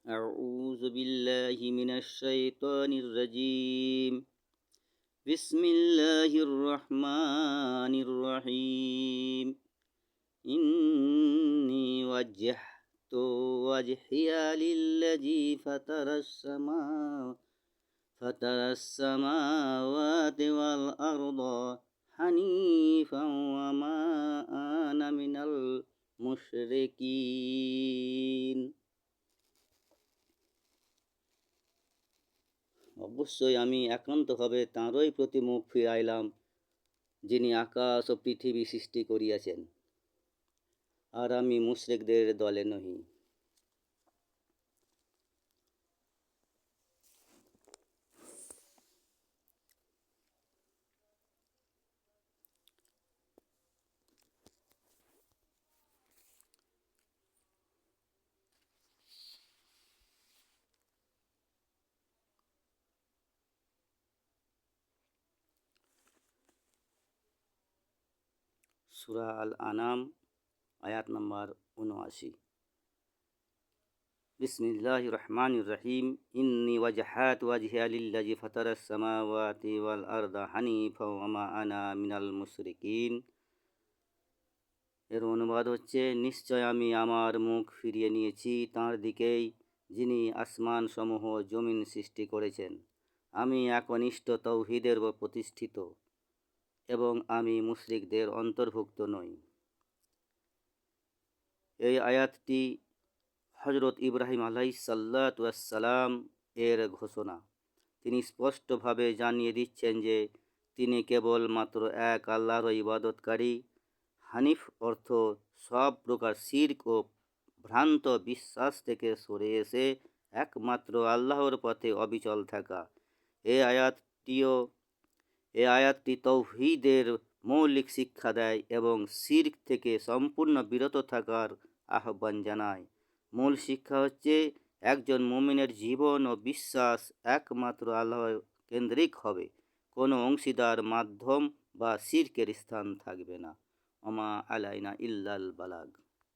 أعوذ بالله من الشيطان الرجيم. بسم الله الرحمن الرحيم. إني وجهت وجهي للذي فطر السماوات والأرض حنيفا وما أنا من المشركين. অবশ্যই আমি একান্তভাবে তাঁরই প্রতি মুখ ফিরাইলাম, যিনি আকাশ ও পৃথিবী সৃষ্টি করিয়াছেন, আর আমি মুশরিকদের দলে নহি। সূরা আল আনাম আয়াত নম্বর ৭৯। বিসমিল্লাহির রহমানির রহিম। ইন্নী ওয়াজহাতু ওয়াজহিয়া লিল্লাযী ফাতারাস সামাওয়াতি ওয়াল আরদা হানিফা ওয়া মা আনা মিনাল মুশরিকিন। এর অনুবাদ হচ্ছে, নিশ্চয় আমি আমার মুখ ফিরিয়ে নিয়েছি তাঁর দিকেই, যিনি আসমান সমূহ জমিন সৃষ্টি করেছেন। আমি একনিষ্ঠ তাওহীদের উপর প্রতিষ্ঠিত এবং আমি মুশরিকদের অন্তর্ভুক্ত নই। এই আয়াতটি হযরত ইব্রাহিম আলাইহিসসালাতু ওয়াসসালাম এর ঘোষণা। তিনি স্পষ্টভাবে জানিয়ে দিচ্ছেন যে তিনি কেবলমাত্র এক আল্লাহর ইবাদতকারী। হানিফ অর্থ সব প্রকার শিরক ও ভ্রান্ত বিশ্বাস থেকে সরে এসে একমাত্র আল্লাহর পথে অবিচল থাকা। এই আয়াতটি তাওহীদের মৌলিক শিক্ষা দেয় এবং শিরক থেকে সম্পূর্ণ বিরত থাকার আহ্বান জানায়। মূল শিক্ষা হচ্ছে, একজন মুমিনের জীবন ও বিশ্বাস একমাত্র আল্লাহ কেন্দ্রিক হবে। কোনো অংশীদার, মাধ্যম বা শিরকের স্থান থাকবে না। ওমা আলাইনা ইল্লাল বালাগ।